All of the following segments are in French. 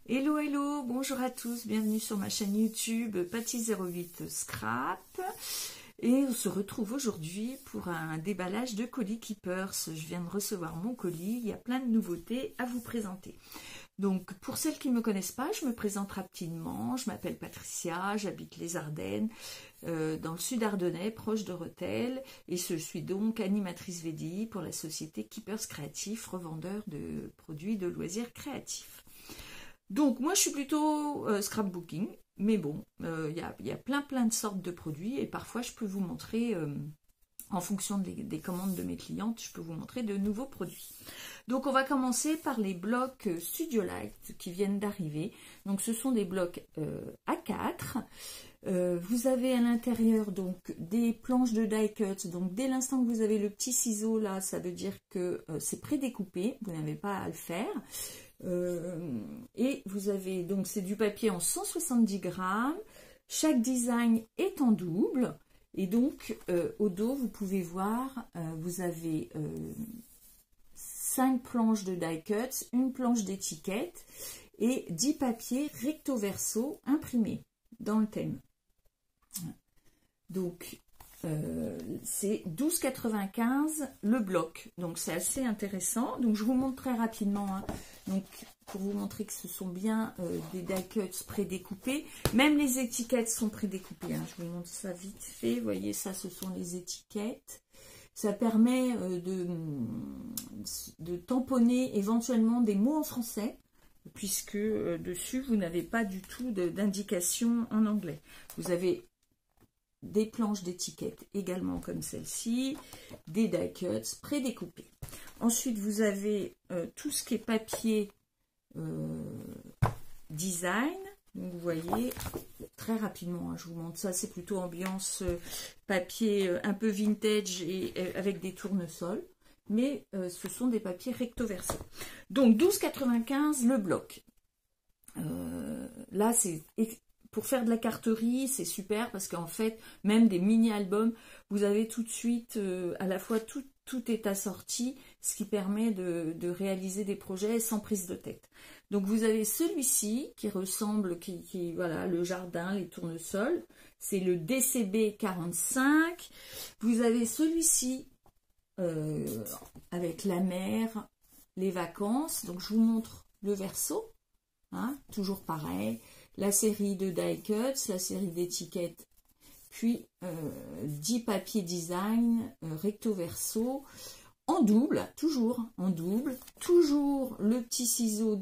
Hello, hello, bonjour à tous, bienvenue sur ma chaîne YouTube Patty08 Scrap. Et on se retrouve aujourd'hui pour un déballage de colis Keepers. Je viens de recevoir mon colis, il y a plein de nouveautés à vous présenter. Donc pour celles qui ne me connaissent pas, je me présente rapidement. Je m'appelle Patricia, j'habite les Ardennes, dans le sud ardennais, proche de Rethel. Et je suis donc animatrice VDI pour la société Keepers Créatifs, revendeur de produits de loisirs créatifs. Donc moi je suis plutôt scrapbooking, mais bon, il y a plein de sortes de produits et parfois je peux vous montrer, en fonction des commandes de mes clientes, je peux vous montrer de nouveaux produits. Donc on va commencer par les blocs Studio Light qui viennent d'arriver. Donc ce sont des blocs A4. Vous avez à l'intérieur donc des planches de die cut. Donc dès l'instant que vous avez le petit ciseau là, ça veut dire que c'est prédécoupé, vous n'avez pas à le faire. Et vous avez donc c'est du papier en 170 grammes. Chaque design est en double. Et donc au dos vous pouvez voir, vous avez 5 planches de die cut, une planche d'étiquette et 10 papiers recto verso imprimés dans le thème. Donc c'est 12,95 le bloc, donc c'est assez intéressant. Donc je vous montre très rapidement, hein. Donc pour vous montrer que ce sont bien des die cuts prédécoupés. Même les étiquettes sont prédécoupées, hein. Je vous montre ça vite fait. Vous voyez, ça ce sont les étiquettes. Ça permet de tamponner éventuellement des mots en français, puisque dessus vous n'avez pas du tout d'indication en anglais. Vous avez des planches d'étiquettes également comme celle-ci, des die cuts prédécoupés. Ensuite, vous avez tout ce qui est papier design. Donc, vous voyez, très rapidement, hein, je vous montre ça, c'est plutôt ambiance papier un peu vintage et avec des tournesols. Mais ce sont des papiers recto verso. Donc, 12,95 le bloc. Là, c'est... Pour faire de la carterie, c'est super parce qu'en fait, même des mini-albums, vous avez tout de suite, à la fois tout est assorti, ce qui permet de réaliser des projets sans prise de tête. Donc vous avez celui-ci qui ressemble, voilà, le jardin, les tournesols, c'est le DCB 45. Vous avez celui-ci avec la mer, les vacances. Donc je vous montre le verso, hein, toujours pareil. La série de die cuts, la série d'étiquettes, puis 10 papiers design recto verso en double, toujours en double, toujours le petit ciseau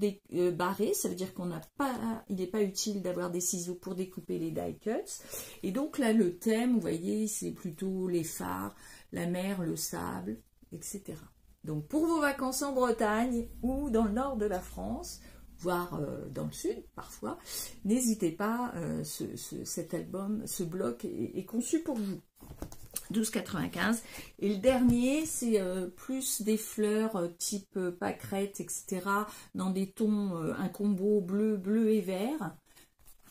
barré, ça veut dire qu'on n'a pas, il n'est pas utile d'avoir des ciseaux pour découper les die cuts. Et donc là le thème, vous voyez, c'est plutôt les phares, la mer, le sable, etc. Donc pour vos vacances en Bretagne ou dans le nord de la France, voire dans le sud parfois, n'hésitez pas, cet album, ce bloc est conçu pour vous. 12,95. Et le dernier, c'est plus des fleurs type pâquerette, etc. dans des tons, un combo bleu et vert.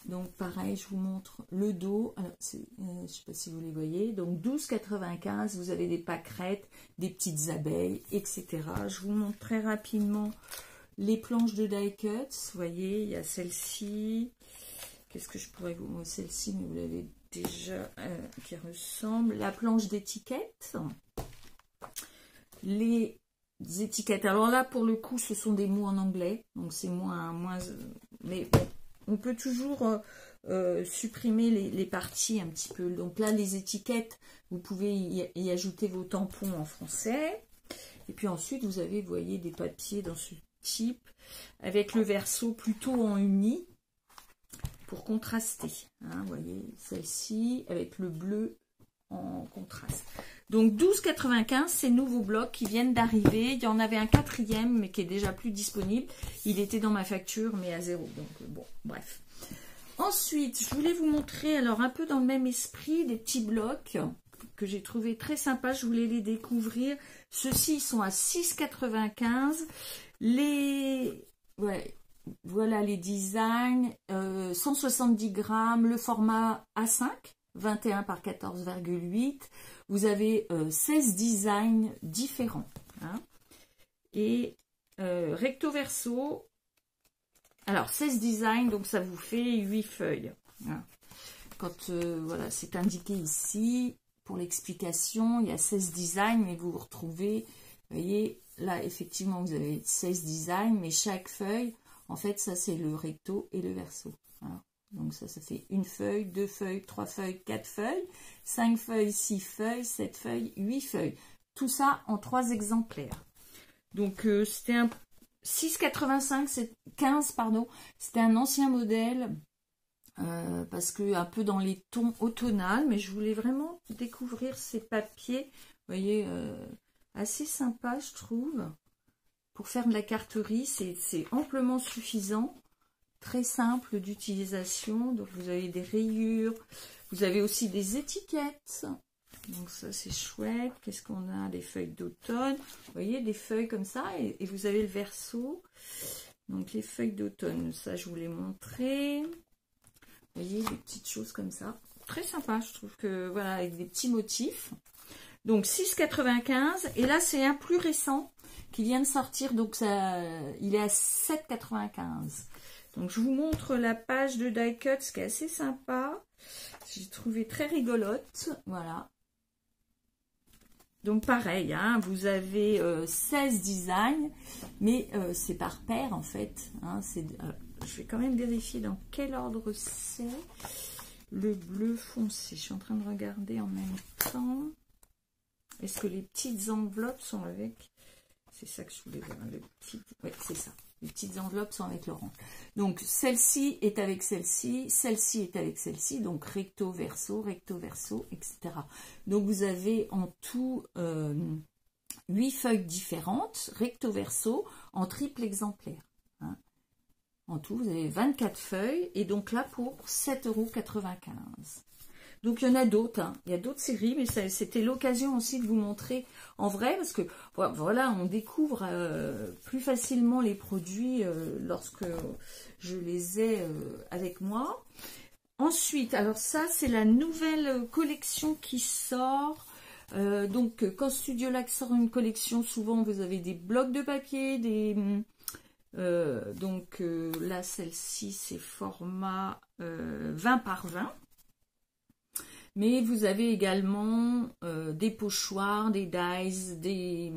Donc pareil, je vous montre le dos. Alors, je ne sais pas si vous les voyez. Donc 12,95, vous avez des pâquerettes, des petites abeilles, etc. Je vous montre très rapidement les planches de die cuts. Vous voyez, il y a celle-ci. Qu'est-ce que je pourrais vous montrer? Celle-ci, mais vous l'avez déjà, qui ressemble. La planche d'étiquette. Les étiquettes. Alors là, pour le coup, ce sont des mots en anglais. Donc c'est moins... Mais bon, on peut toujours supprimer les parties un petit peu. Donc là, les étiquettes, vous pouvez y ajouter vos tampons en français. Et puis ensuite, vous avez, vous voyez, des papiers dans ce type, avec le verso plutôt en uni, pour contraster. Hein, vous voyez, celle-ci, avec le bleu en contraste. Donc 12,95, ces nouveaux blocs qui viennent d'arriver. Il y en avait un quatrième, mais qui est déjà plus disponible. Il était dans ma facture, mais à 0. Donc bon, bref. Ensuite, je voulais vous montrer, alors un peu dans le même esprit, des petits blocs que j'ai trouvé très sympas. Je voulais les découvrir. Ceux-ci, ils sont à 6,95. Voilà les designs, 170 grammes, le format A5, 21 par 14,8. Vous avez 16 designs différents. Hein, et recto verso. Alors 16 designs, donc ça vous fait 8 feuilles. Voilà. Quand voilà, c'est indiqué ici pour l'explication, il y a 16 designs, mais vous vous retrouvez, vous voyez, là effectivement vous avez 16 designs, mais chaque feuille, en fait ça c'est le recto et le verso. Voilà. Donc ça fait une feuille, 2 feuilles, 3 feuilles, 4 feuilles, 5 feuilles, 6 feuilles, 7 feuilles, 8 feuilles. Tout ça en 3 exemplaires. Donc c'était un 6,85, c'est 15, pardon. C'était un ancien modèle parce que un peu dans les tons automnales, mais je voulais vraiment découvrir ces papiers. Vous voyez, assez sympa, je trouve. Pour faire de la carterie, c'est amplement suffisant. Très simple d'utilisation. Donc vous avez des rayures, vous avez aussi des étiquettes. Donc ça c'est chouette. Qu'est-ce qu'on a? Des feuilles d'automne. Vous voyez, des feuilles comme ça. Et vous avez le verso. Donc les feuilles d'automne, ça je vous l'ai montré. Vous voyez, des petites choses comme ça. Très sympa, je trouve que voilà, avec des petits motifs. Donc 6,95. Et là c'est un plus récent qui vient de sortir. Donc ça, il est à 7,95. Donc je vous montre la page de Die Cut, ce qui est assez sympa. J'ai trouvé très rigolote. Voilà. Donc pareil, hein, vous avez 16 designs, mais c'est par paire en fait. Hein, je vais quand même vérifier dans quel ordre c'est. Le bleu foncé, je suis en train de regarder en même temps. Est-ce que les petites enveloppes sont avec... C'est ça que je voulais voir. Oui, c'est ça. Les petites enveloppes sont avec le rang. Donc, celle-ci est avec celle-ci, celle-ci est avec celle-ci, donc recto, verso, etc. Donc, vous avez en tout 8 feuilles différentes, recto, verso, en triple exemplaire. Hein. En tout, vous avez 24 feuilles, et donc là, pour 7,95 €. Donc, il y en a d'autres, hein. Il y a d'autres séries, mais c'était l'occasion aussi de vous montrer en vrai, parce que voilà, on découvre plus facilement les produits lorsque je les ai avec moi. Ensuite, alors ça, c'est la nouvelle collection qui sort. Donc, quand Studio Lac sort une collection, souvent, vous avez des blocs de papier, donc là, celle-ci, c'est format 20 par 20. Mais vous avez également des pochoirs, des dies,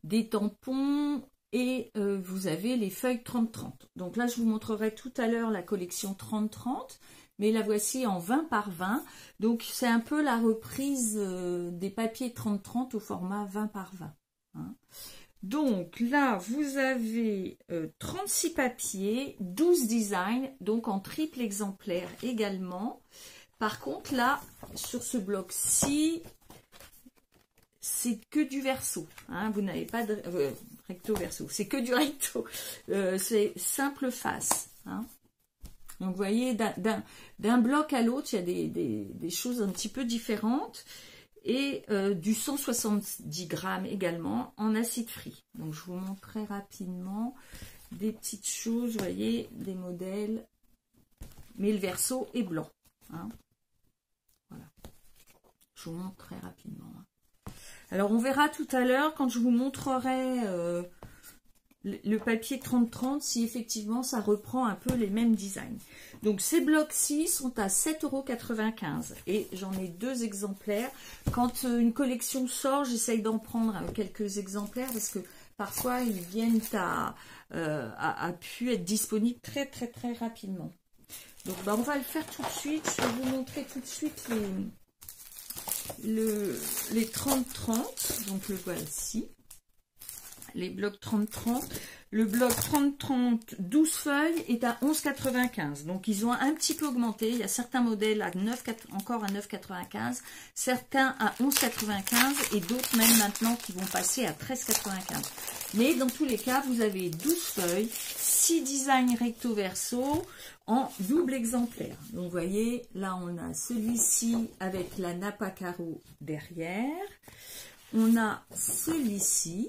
des tampons et vous avez les feuilles 30-30. Donc là, je vous montrerai tout à l'heure la collection 30-30, mais la voici en 20 par 20. Donc c'est un peu la reprise des papiers 30-30 au format 20 par 20. Hein. Donc là, vous avez 36 papiers, 12 designs, donc en triple exemplaire également. Par contre, là, sur ce bloc-ci, c'est que du verso. Hein, vous n'avez pas de recto-verso. C'est que du recto. C'est simple face. Hein. Donc, vous voyez, d'un bloc à l'autre, il y a des choses un petit peu différentes. Et du 170 grammes également en acide free. Donc, je vous montre très rapidement des petites choses. Vous voyez, des modèles. Mais le verso est blanc. Hein. Voilà. Je vous montre très rapidement. Alors, on verra tout à l'heure quand je vous montrerai le papier 30-30 si effectivement ça reprend un peu les mêmes designs. Donc, ces blocs-ci sont à 7,95 € et j'en ai 2 exemplaires. Quand une collection sort, j'essaye d'en prendre quelques exemplaires parce que parfois ils viennent à pu être disponibles très rapidement. Donc, on va le faire tout de suite. Je vais vous montrer tout de suite les 30-30. Donc, le voici. Les blocs 30-30. Le bloc 30-30, 12 feuilles, est à 11,95 €. Donc, ils ont un petit peu augmenté. Il y a certains modèles encore à 9,95 €, certains à 11,95 € et d'autres même maintenant qui vont passer à 13,95 €. Mais dans tous les cas, vous avez 12 feuilles, 6 designs recto-verso en double exemplaire. Donc, vous voyez, là, on a celui-ci avec la nappe à carreaux derrière. On a celui-ci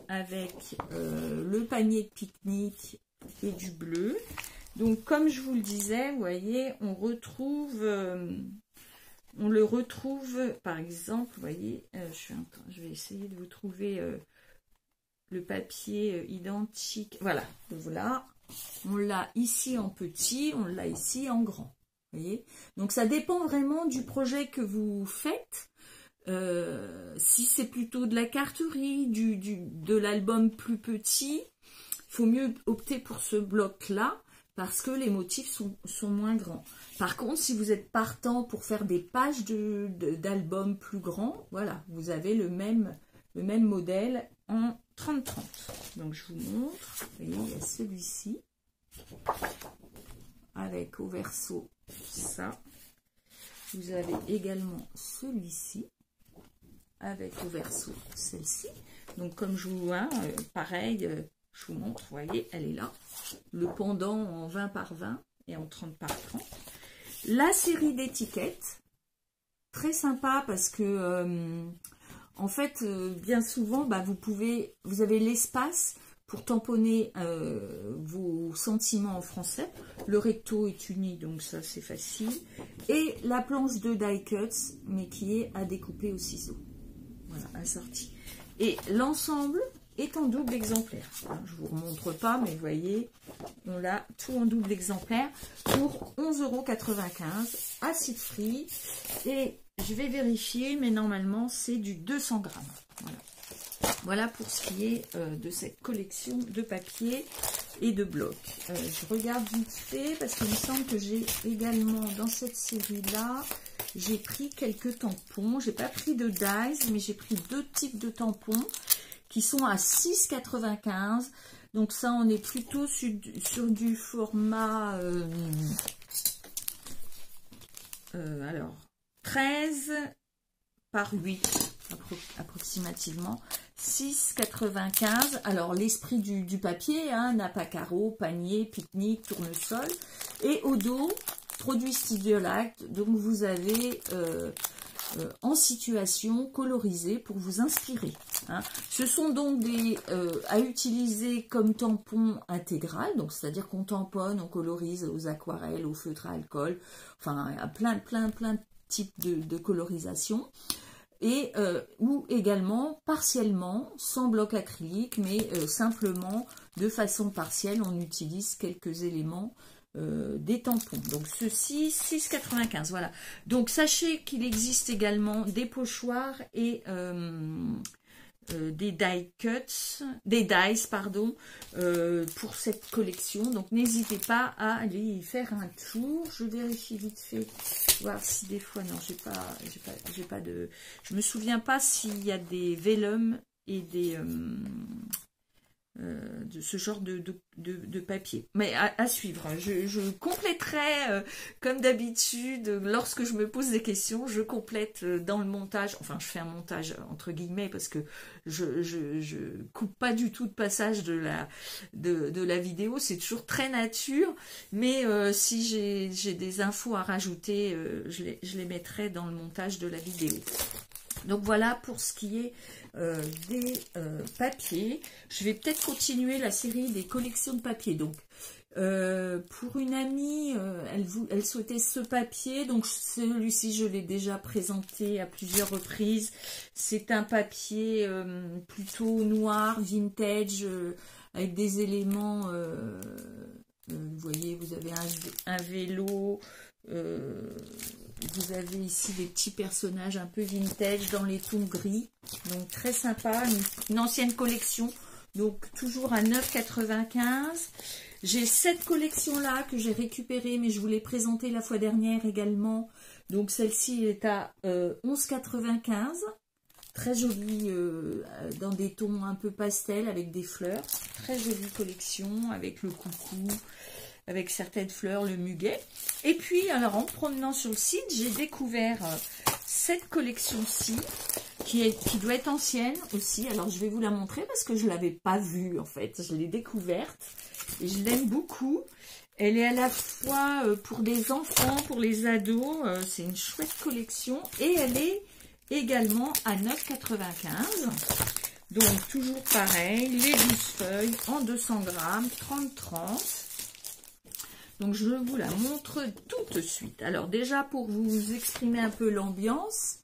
avec le panier de pique-nique et du bleu. Donc, comme je vous le disais, vous voyez, on le retrouve, par exemple, vous voyez, je vais essayer de vous trouver le papier identique. Voilà, voilà. On l'a ici en petit, on l'a ici en grand. Vous voyez? Donc ça dépend vraiment du projet que vous faites. Si c'est plutôt de la carterie, de l'album plus petit, il faut mieux opter pour ce bloc-là parce que les motifs sont moins grands. Par contre, si vous êtes partant pour faire des pages d'albums plus grands, voilà, vous avez le même modèle en 30-30. Donc je vous montre, vous voyez, il y a celui-ci, avec au verso ça. Vous avez également celui-ci, avec au verso celle-ci. Donc comme je vous vois, pareil, je vous montre, vous voyez, elle est là. Le pendant en 20 par 20 et en 30 par 30. La série d'étiquettes, très sympa parce que, en fait, bien souvent, bah, vous avez l'espace pour tamponner vos sentiments en français. Le recto est uni, donc ça c'est facile. Et la planche de die cuts, mais qui est à découper au ciseau. Voilà, assortie. Et l'ensemble est en double exemplaire. Je ne vous remontre pas, mais vous voyez, on l'a tout en double exemplaire pour 11,95 €, acide free. Et je vais vérifier, mais normalement, c'est du 200 grammes. Voilà. Voilà pour ce qui est de cette collection de papier et de blocs. Je regarde vite fait, parce qu'il me semble que j'ai également, dans cette série-là, j'ai pris quelques tampons. J'ai pas pris de dies, mais j'ai pris 2 types de tampons qui sont à 6,95 €. Donc ça, on est plutôt sur du format alors 13 par 8 approximativement. 6,95 €. Alors l'esprit du papier, hein, nappe carreau, panier, pique-nique, tournesol. Et au dos, produit Studiolac. Donc vous avez en situation colorisée pour vous inspirer. Hein. Ce sont donc des à utiliser comme tampon intégral, donc c'est-à-dire qu'on tamponne, on colorise aux aquarelles, au feutre à alcool, enfin à plein de types de colorisation. Et ou également partiellement sans bloc acrylique, mais simplement de façon partielle, on utilise quelques éléments des tampons. Donc ceci 6,95 €. Voilà. Donc sachez qu'il existe également des pochoirs et des die cuts, des dies pardon, pour cette collection. Donc n'hésitez pas à aller y faire un tour. Je vérifie vite fait, voir si des fois non, j'ai pas de, je me souviens pas s'il y a des vellum et des de ce genre de papier. Mais à suivre. Je compléterai, comme d'habitude, lorsque je me pose des questions, je complète dans le montage. Enfin, je fais un montage entre guillemets parce que je coupe pas du tout de passage de la vidéo. C'est toujours très nature. Mais si j'ai des infos à rajouter, je les mettrai dans le montage de la vidéo. Donc voilà pour ce qui est des papiers. Je vais peut-être continuer la série des collections de papier. Donc pour une amie, elle souhaitait ce papier. Donc celui-ci, je l'ai déjà présenté à plusieurs reprises. C'est un papier plutôt noir, vintage, avec des éléments. Vous voyez, vous avez un vélo. Vous avez ici des petits personnages un peu vintage dans les tons gris. Donc très sympa, une ancienne collection. Donc toujours à 9,95 €. J'ai cette collection-là que j'ai récupérée, mais je vous l'ai présentée la fois dernière également. Donc celle-ci est à 11,95 €. Très jolie, dans des tons un peu pastel avec des fleurs. Très jolie collection avec le coucou, avec certaines fleurs, le muguet. Et puis, alors, en promenant sur le site, j'ai découvert cette collection-ci, qui doit être ancienne aussi. Alors, je vais vous la montrer parce que je ne l'avais pas vue, en fait. Je l'ai découverte et je l'aime beaucoup. Elle est à la fois pour des enfants, pour les ados. C'est une chouette collection. Et elle est également à 9,95 €. Donc, toujours pareil, les 12 feuilles en 200 grammes, 30-30. Donc, je vous la montre tout de suite. Alors, déjà, pour vous exprimer un peu l'ambiance,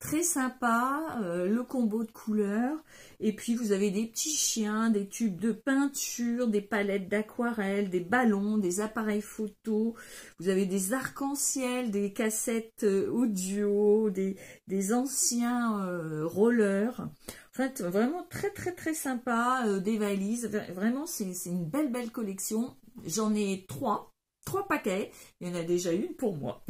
très sympa, le combo de couleurs. Et puis vous avez des petits chiens, des tubes de peinture, des palettes d'aquarelle, des ballons, des appareils photo. Vous avez des arcs-en-ciel, des cassettes audio, des anciens rollers. En fait, vraiment très sympa, des valises. Vraiment, c'est une belle collection. J'en ai trois paquets. Il y en a déjà une pour moi.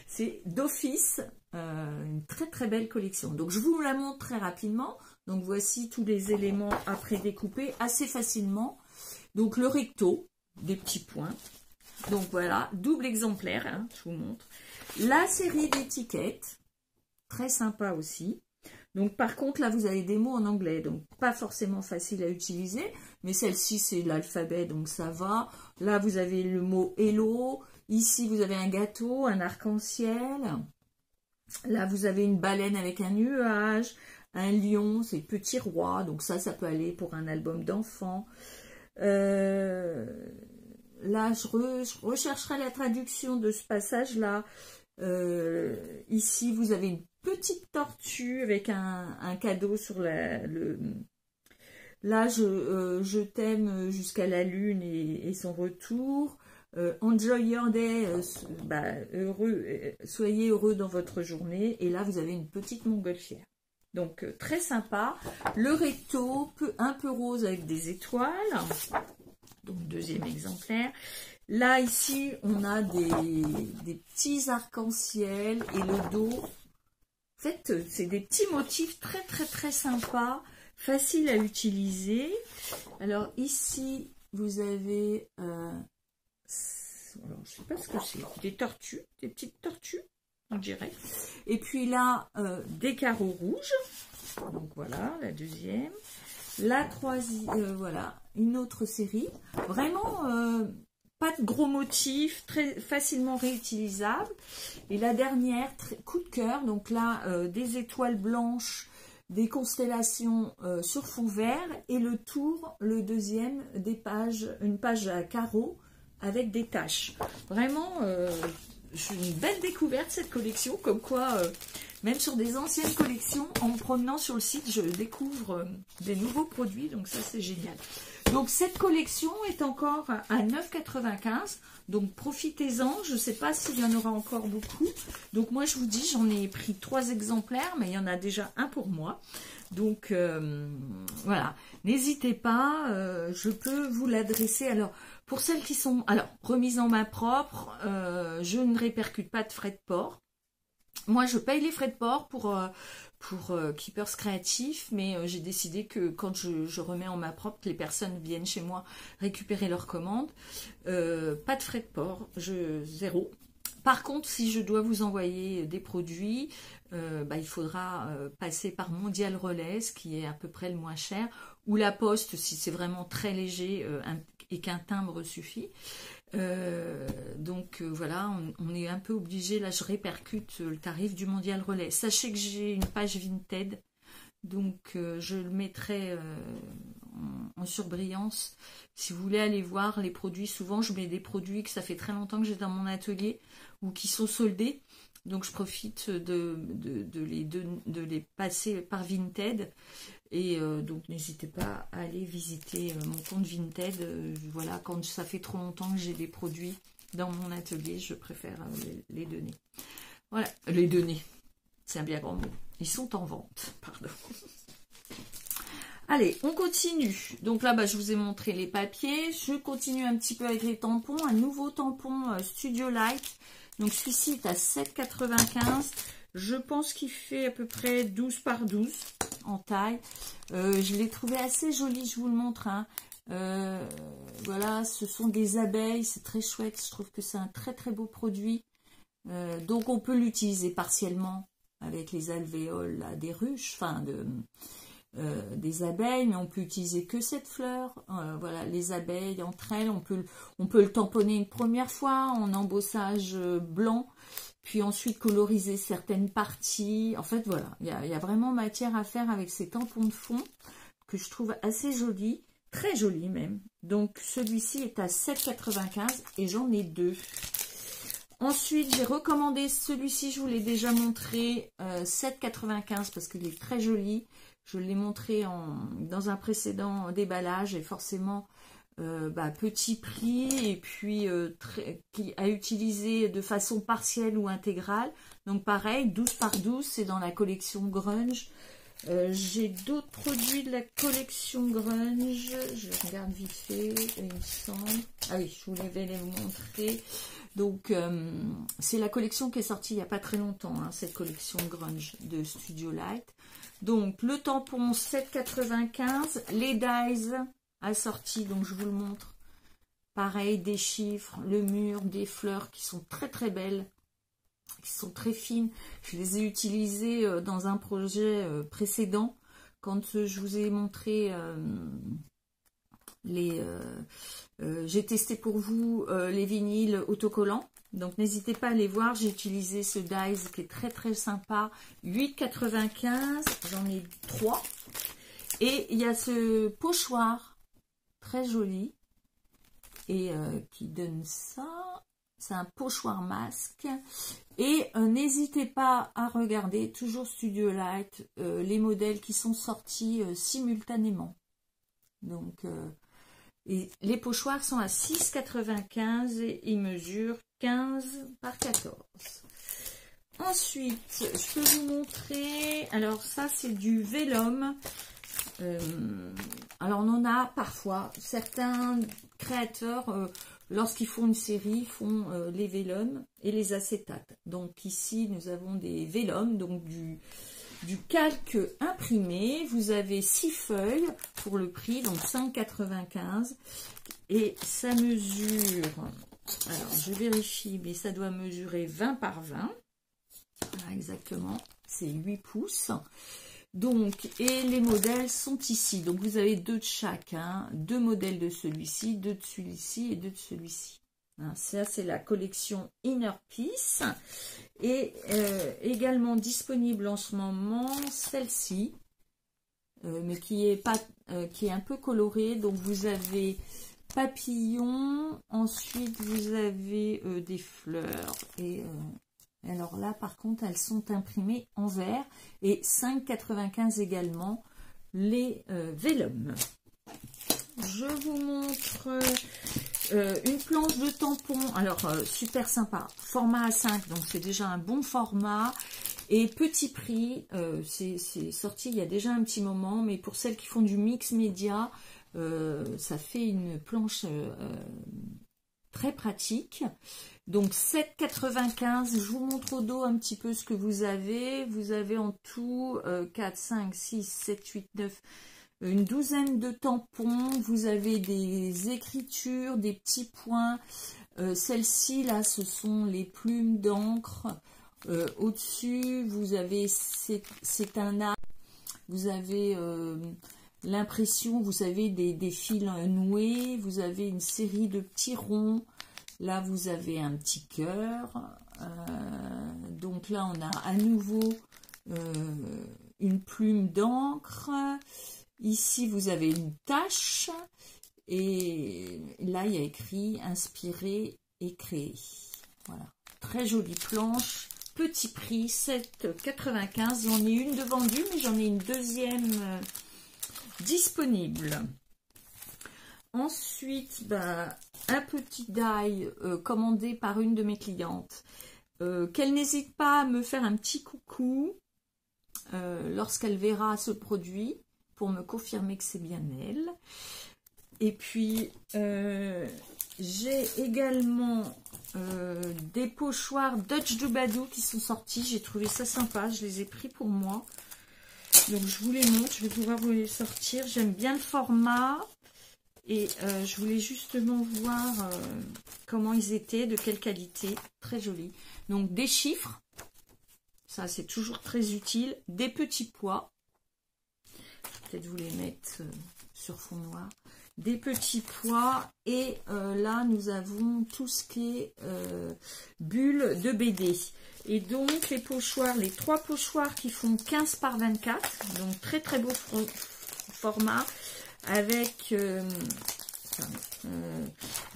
C'est d'office une très belle collection. Donc, je vous la montre très rapidement. Donc, voici tous les éléments à prédécouper assez facilement. Donc, le recto, des petits points. Donc, voilà, double exemplaire, hein, je vous montre. La série d'étiquettes, très sympa aussi. Donc, par contre, là, vous avez des mots en anglais, donc pas forcément facile à utiliser. Mais celle-ci, c'est l'alphabet, donc ça va. Là, vous avez le mot hello. Ici, vous avez un gâteau, un arc-en-ciel. Là, vous avez une baleine avec un nuage. Un lion, c'est petit roi. Donc ça peut aller pour un album d'enfants. Là, je rechercherai la traduction de ce passage-là. Ici, vous avez une petite tortue avec un cadeau sur le... Là, je t'aime jusqu'à la lune et son retour. Enjoy your day, soyez heureux dans votre journée. Et là, vous avez une petite montgolfière. Donc, très sympa. Le recto, un peu rose avec des étoiles. Donc, deuxième exemplaire. Là, ici, on a des petits arcs-en-ciel et le dos. En fait, c'est des petits motifs très sympas, faciles à utiliser. Alors, ici, vous avez... alors, je ne sais pas ce que c'est. Des tortues, des petites tortues, on dirait. Et puis là, des carreaux rouges. Donc, voilà, la deuxième. La troisième, voilà, une autre série. Vraiment... pas de gros motifs, très facilement réutilisables. Et la dernière, coup de cœur, donc là, des étoiles blanches, des constellations sur fond vert, et le tour, le deuxième, une page à carreaux avec des taches. Vraiment, une belle découverte cette collection, comme quoi, même sur des anciennes collections, en me promenant sur le site, je découvre des nouveaux produits, donc ça c'est génial. Donc cette collection est encore à 9,95 €, donc profitez-en. Je ne sais pas s'il y en aura encore beaucoup. Donc moi je vous dis, j'en ai pris 3 exemplaires, mais il y en a déjà un pour moi. Donc voilà, n'hésitez pas, je peux vous l'adresser. Alors pour celles qui sont remises en main propre, je ne répercute pas de frais de port. Moi, je paye les frais de port pour Keepers Créatifs, mais j'ai décidé que quand je remets en main propre, les personnes viennent chez moi récupérer leurs commandes. Pas de frais de port, zéro. Par contre, si je dois vous envoyer des produits, il faudra passer par Mondial Relais, ce qui est à peu près le moins cher, ou la Poste, si c'est vraiment très léger et qu'un timbre suffit. Voilà, on est un peu obligé, là je répercute le tarif du Mondial Relais. Sachez que j'ai une page Vinted, donc je le mettrai en surbrillance. Si vous voulez aller voir les produits, souvent je mets des produits que ça fait très longtemps que j'ai dans mon atelier ou qui sont soldés, donc je profite de les passer par Vinted. Et donc n'hésitez pas à aller visiter mon compte Vinted. Voilà, quand ça fait trop longtemps que j'ai des produits dans mon atelier, je préfère les donner. Voilà, les donner, c'est un bien grand mot. Ils sont en vente, pardon. Allez, on continue. Donc là, je vous ai montré les papiers. Je continue un petit peu avec les tampons. Un nouveau tampon Studio Light. Donc celui-ci est à 7,95 €. Je pense qu'il fait à peu près 12 par 12 en taille. Je l'ai trouvé assez joli, je vous le montre. Hein. Voilà, ce sont des abeilles, c'est très chouette. Je trouve que c'est un très beau produit. Donc on peut l'utiliser partiellement avec les alvéoles là, des ruches, enfin des abeilles, mais on peut utiliser que cette fleur. Voilà, les abeilles entre elles, on peut le tamponner une première fois en embossage blanc. Puis ensuite coloriser certaines parties. En fait, voilà, il y a vraiment matière à faire avec ces tampons de fond que je trouve assez jolis, très jolis même. Donc celui-ci est à 7,95 € et j'en ai 2. Ensuite, j'ai recommandé celui-ci, je vous l'ai déjà montré, 7,95 parce qu'il est très joli. Je l'ai montré dans un précédent déballage et forcément petit prix et puis qui a utilisé de façon partielle ou intégrale. Donc pareil, 12 par 12, c'est dans la collection Grunge. J'ai d'autres produits de la collection Grunge. Je regarde vite fait, il me semble. Ah oui, je voulais les montrer. Donc, c'est la collection qui est sortie il n'y a pas très longtemps, hein, cette collection Grunge de Studio Light. Donc, le tampon 7,95, les dies assortis, donc je vous le montre. Pareil, des chiffres, le mur, des fleurs qui sont très très belles, qui sont très fines. Je les ai utilisées dans un projet précédent, quand je vous ai montré j'ai testé pour vous les vinyles autocollants, donc n'hésitez pas à les voir. J'ai utilisé ce dies qui est très très sympa, 8,95, j'en ai 3, et il y a ce pochoir très joli et qui donne ça, c'est un pochoir masque. Et n'hésitez pas à regarder, toujours Studio Light, les modèles qui sont sortis simultanément. Donc et les pochoirs sont à 6,95 et ils mesurent 15 par 14. Ensuite, je peux vous montrer, alors ça c'est du vélum. Alors on en a parfois, certains créateurs, lorsqu'ils font une série, font les vélums et les acétates. Donc ici nous avons des vélums, donc du calque imprimé. Vous avez 6 feuilles pour le prix, donc 5,95 et ça mesure, alors je vérifie, mais ça doit mesurer 20 par 20. Voilà, exactement, c'est 8 pouces. Donc, et les modèles sont ici. Donc vous avez 2 de chaque, hein, 2 modèles de celui-ci, 2 de celui-ci et 2 de celui-ci. Hein, ça c'est la collection Inner Peace. Et également disponible en ce moment celle-ci, mais qui est un peu colorée. Donc vous avez papillon, ensuite vous avez des fleurs et alors là par contre elles sont imprimées en vert, et 5,95 également les vélums. Je vous montre une planche de tampons, alors super sympa, format A5, donc c'est déjà un bon format, et petit prix, c'est sorti il y a déjà un petit moment, mais pour celles qui font du mix média, ça fait une planche très pratique. Donc 7,95, je vous montre au dos un petit peu ce que vous avez. Vous avez en tout 4, 5, 6, 7, 8, 9... une douzaine de tampons, vous avez des écritures, des petits points. Celles-ci, là, ce sont les plumes d'encre. Au-dessus, vous avez, c'est un art. Vous avez l'impression, vous savez, des fils noués. Vous avez une série de petits ronds. Là, vous avez un petit cœur. Donc là, on a à nouveau une plume d'encre. Ici, vous avez une tache et là, il y a écrit « Inspiré et créé ». Voilà, très jolie planche, petit prix, 7,95. J'en ai une de vendue, mais j'en ai une deuxième disponible. Ensuite, un petit die commandé par une de mes clientes, qu'elle n'hésite pas à me faire un petit coucou lorsqu'elle verra ce produit, pour me confirmer que c'est bien elle. Et puis j'ai également des pochoirs Dutch Doubadou qui sont sortis. J'ai trouvé ça sympa, je les ai pris pour moi, donc je vous les montre, je vais pouvoir vous les sortir. J'aime bien le format et je voulais justement voir comment ils étaient, de quelle qualité. Très joli. Donc des chiffres, ça c'est toujours très utile, des petits pois, peut-être vous les mettre sur fond noir, des petits pois, et là nous avons tout ce qui est bulles de BD. Et donc les pochoirs, les 3 pochoirs qui font 15 par 24, donc très très beau format, avec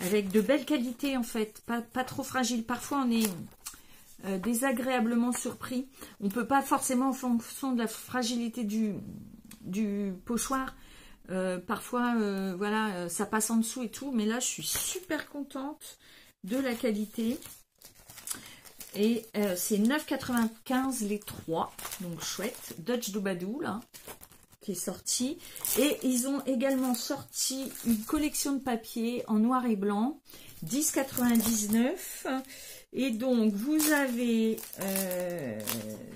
avec de belles qualités en fait, pas trop fragile. Parfois on est désagréablement surpris. On peut pas forcément en fonction de la fragilité du pochoir. Parfois voilà, ça passe en dessous et tout, mais là je suis super contente de la qualité. Et c'est 9,95 les 3, donc chouette. Dutch Dobadou là, qui est sorti. Et ils ont également sorti une collection de papier en noir et blanc, 10,99. Et donc vous avez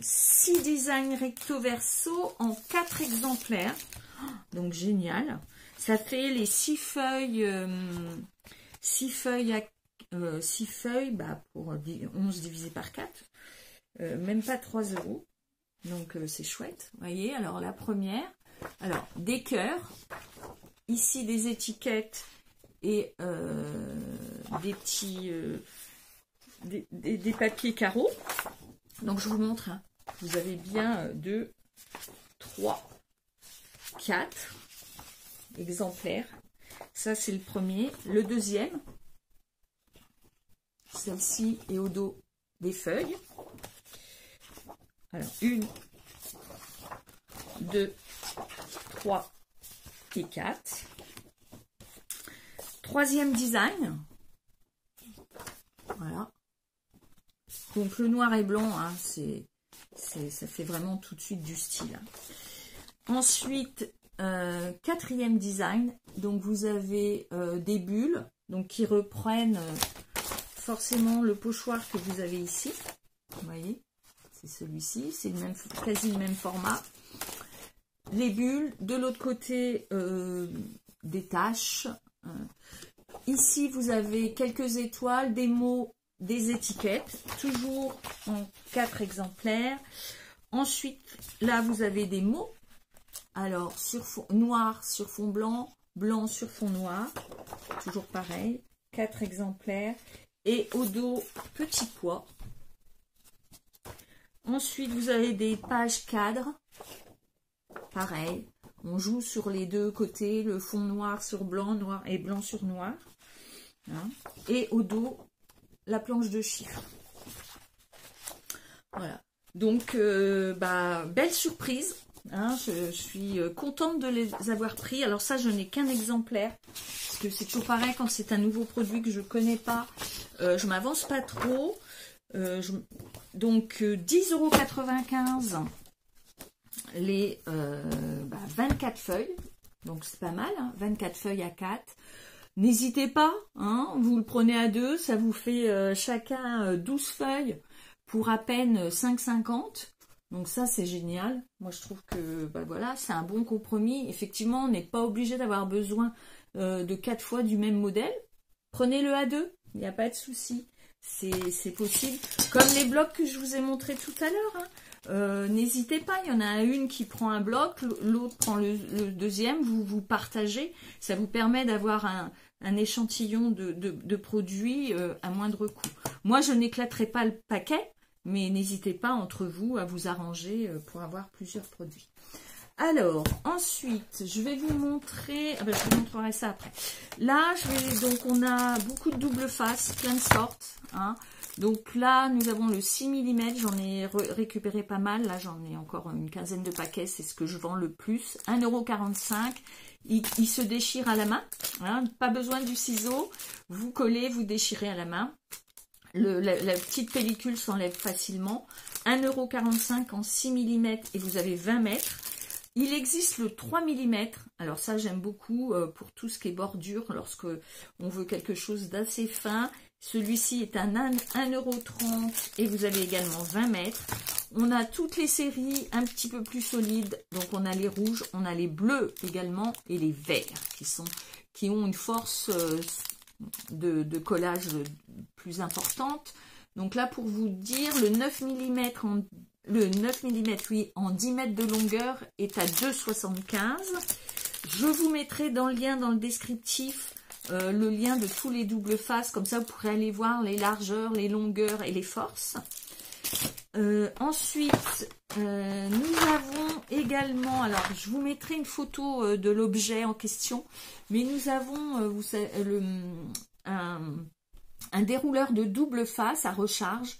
6 designs recto verso en 4 exemplaires. Donc génial. Ça fait les 6 feuilles, 6 feuilles pour 11 divisé par 4. Même pas 3 €. Donc c'est chouette. Vous voyez, alors la première. Alors, des cœurs. Ici des étiquettes et des petits des papiers carreaux. Donc je vous montre. Hein. Vous avez bien 2, 3, 4 exemplaires. Ça c'est le premier. Le deuxième, celle-ci est au dos des feuilles. Alors 1, 2, 3 et 4. Troisième design. Voilà. Donc le noir et blanc, hein, ça fait vraiment tout de suite du style. Ensuite, quatrième design. Donc vous avez des bulles, donc qui reprennent forcément le pochoir que vous avez ici. Vous voyez, c'est celui-ci, c'est quasi le même format. Les bulles, de l'autre côté, des taches. Ici, vous avez quelques étoiles, des mots, des étiquettes, toujours en 4 exemplaires. Ensuite, là, vous avez des mots. Alors, sur fond noir sur fond blanc, blanc sur fond noir. Toujours pareil, 4 exemplaires. Et au dos, petit pois. Ensuite, vous avez des pages cadres. Pareil, on joue sur les deux côtés, le fond noir sur blanc, noir et blanc sur noir. Hein. Et au dos, la planche de chiffres. Voilà. Donc, belle surprise. Hein. Je suis contente de les avoir pris. Alors ça, je n'ai qu'un exemplaire. Parce que c'est toujours pareil, quand c'est un nouveau produit que je ne connais pas, je ne m'avance pas trop. Donc, 10,95 € les 24 feuilles. Donc, c'est pas mal. Hein, 24 feuilles à 4. N'hésitez pas, hein, vous le prenez à 2, ça vous fait chacun 12 feuilles pour à peine 5,50. Donc ça, c'est génial. Moi, je trouve que voilà, c'est un bon compromis. Effectivement, on n'est pas obligé d'avoir besoin de 4 fois du même modèle. Prenez-le à 2, il n'y a pas de souci. C'est possible. Comme les blocs que je vous ai montrés tout à l'heure. Hein. N'hésitez pas, il y en a une qui prend un bloc, l'autre prend le deuxième, vous partagez. Ça vous permet d'avoir un échantillon de produits à moindre coût. Moi, je n'éclaterai pas le paquet, mais n'hésitez pas entre vous à vous arranger pour avoir plusieurs produits. Alors, ensuite, je vais vous montrer, je vous montrerai ça après. Là, donc on a beaucoup de double face, plein de sortes. Hein. Donc là, nous avons le 6 mm, j'en ai récupéré pas mal. Là, j'en ai encore une quinzaine de paquets, c'est ce que je vends le plus. 1,45 €. Il se déchire à la main. Hein. Pas besoin du ciseau. Vous collez, vous déchirez à la main. La petite pellicule s'enlève facilement. 1,45 € en 6 mm et vous avez 20 mètres. Il existe le 3 mm. Alors ça, j'aime beaucoup pour tout ce qui est bordure, lorsque on veut quelque chose d'assez fin. Celui-ci est à 1,30 € et vous avez également 20 mètres. On a toutes les séries un petit peu plus solides. Donc on a les rouges, on a les bleus également et les verts qui ont une force de collage plus importante. Donc là, pour vous dire, le 9 mm en 10 mètres de longueur est à 2,75 €. Je vous mettrai dans le lien dans le descriptif le lien de tous les doubles faces, comme ça vous pourrez aller voir les largeurs, les longueurs et les forces. Ensuite, Nous avons également, alors je vous mettrai une photo de l'objet en question, mais nous avons vous savez, un dérouleur de double face à recharge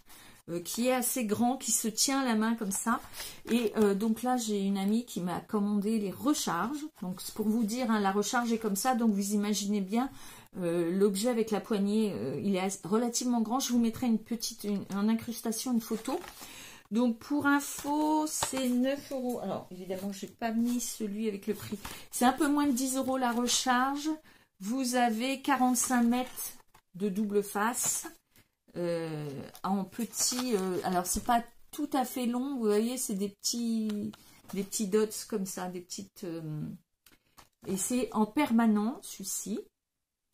qui est assez grand, qui se tient à la main comme ça. Et donc là, j'ai une amie qui m'a commandé les recharges. Donc c'est pour vous dire, hein, la recharge est comme ça, donc vous imaginez bien l'objet avec la poignée, il est relativement grand. Je vous mettrai en incrustation, une photo. Donc pour info, c'est 9 €. Alors évidemment, je n'ai pas mis celui avec le prix. C'est un peu moins de 10 € la recharge. Vous avez 45 mètres de double face en petit. Alors c'est pas tout à fait long, vous voyez, c'est des petits dots comme ça, des petites. Et c'est en permanent celui-ci.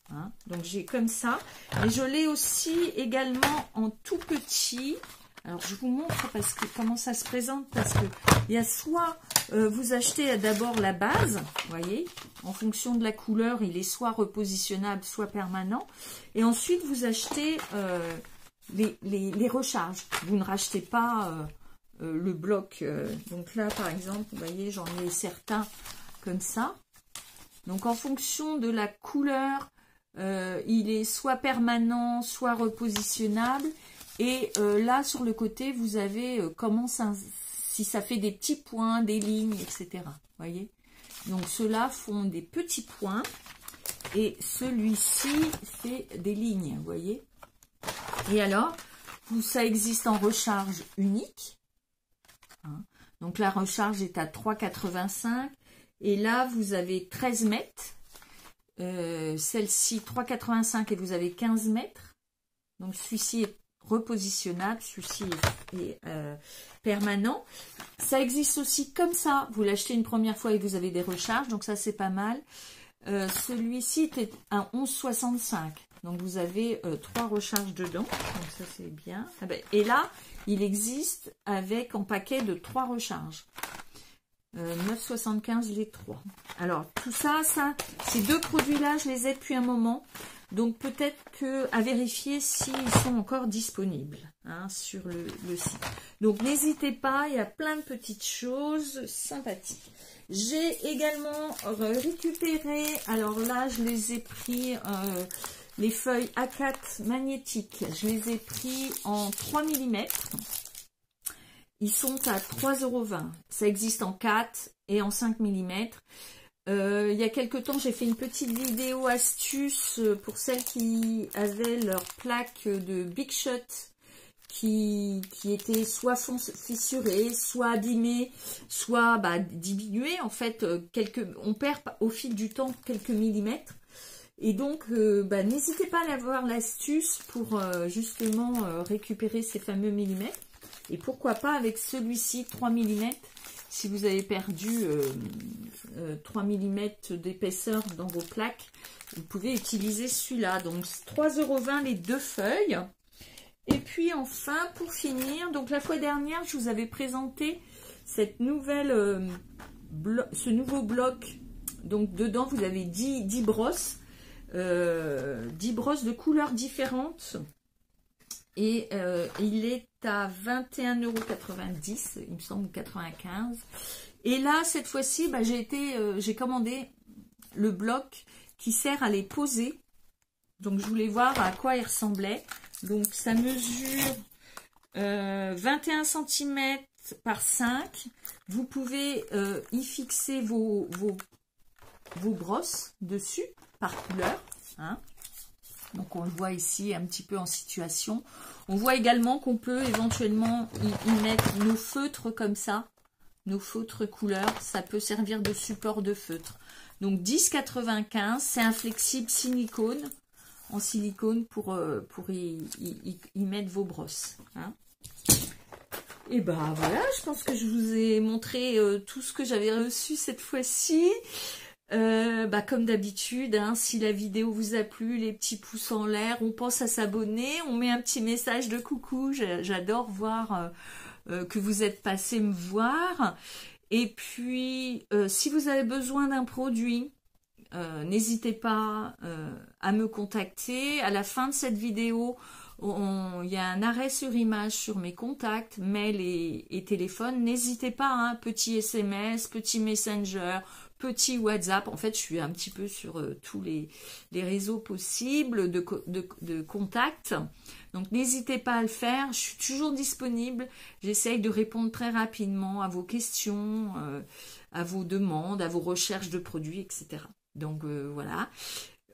Hein, donc j'ai comme ça. Et je l'ai aussi également en tout petit. Alors je vous montre parce que comment ça se présente, parce que il y a soit vous achetez d'abord la base, vous voyez, en fonction de la couleur, il est soit repositionnable, soit permanent, et ensuite vous achetez les recharges. Vous ne rachetez pas le bloc. Donc là par exemple, vous voyez, j'en ai certains comme ça. Donc en fonction de la couleur, il est soit permanent, soit repositionnable. Et là, sur le côté, vous avez comment ça, si ça fait des petits points, des lignes, etc. Voyez. Donc, ceux-là font des petits points. Et celui-ci fait des lignes, vous voyez. Et alors, ça existe en recharge unique. Hein. Donc, la recharge est à 3,85. Et là, vous avez 13 mètres. Celle-ci, 3,85 et vous avez 15 mètres. Donc, celui-ci est repositionnable, celui-ci est permanent. Ça existe aussi comme ça, vous l'achetez une première fois et vous avez des recharges, donc ça c'est pas mal. Celui-ci est à 11,65, donc vous avez 3 recharges dedans, donc ça c'est bien. Et là, il existe avec en paquet de 3 recharges. 9,75 les 3. Alors tout ça, ces deux produits-là, je les ai depuis un moment. Donc peut-être à vérifier s'ils sont encore disponibles hein, sur le site. Donc n'hésitez pas, il y a plein de petites choses sympathiques. J'ai également récupéré, alors là je les ai pris, les feuilles A4 magnétiques, je les ai pris en 3 mm. Ils sont à 3,20 €. Ça existe en 4 et en 5 mm. Il y a quelques temps, j'ai fait une petite vidéo astuce pour celles qui avaient leur plaque de Big Shot qui était soit fissurée, soit abîmée, soit diminuée. En fait, on perd au fil du temps quelques millimètres. Et donc, n'hésitez pas à avoir l'astuce pour justement récupérer ces fameux millimètres. Et pourquoi pas avec celui-ci, 3 mm. Si vous avez perdu 3 mm d'épaisseur dans vos plaques, vous pouvez utiliser celui-là. Donc 3,20 € les deux feuilles. Et puis enfin, pour finir, donc la fois dernière, je vous avais présenté cette nouvelle, ce nouveau bloc. Donc dedans, vous avez 10 brosses. 10 brosses de couleurs différentes. Et il est à 21,90 €, il me semble, 95. Et là, cette fois-ci, j'ai commandé le bloc qui sert à les poser. Donc, je voulais voir à quoi il ressemblait. Donc, ça mesure 21 cm par 5. Vous pouvez y fixer vos brosses dessus, par couleur. Hein. Donc on le voit ici un petit peu en situation. On voit également qu'on peut éventuellement y mettre nos feutres comme ça. Nos feutres couleurs, ça peut servir de support de feutre. Donc 10,95, c'est un flexible silicone, en silicone pour y mettre vos brosses. Hein. Et voilà, je pense que je vous ai montré tout ce que j'avais reçu cette fois-ci. Comme d'habitude, hein, si la vidéo vous a plu, les petits pouces en l'air, on pense à s'abonner, on met un petit message de coucou, j'adore voir que vous êtes passé me voir. Et puis, si vous avez besoin d'un produit, n'hésitez pas à me contacter. À la fin de cette vidéo, Il y a un arrêt sur image sur mes contacts, mails et téléphones. N'hésitez pas, hein, petit SMS, petit Messenger, petit WhatsApp. En fait, je suis un petit peu sur tous les réseaux possibles de contacts. Donc, n'hésitez pas à le faire. Je suis toujours disponible. J'essaye de répondre très rapidement à vos questions, à vos demandes, à vos recherches de produits, etc. Donc, voilà.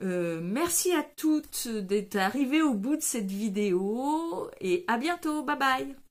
Merci à toutes d'être arrivées au bout de cette vidéo et à bientôt. Bye bye.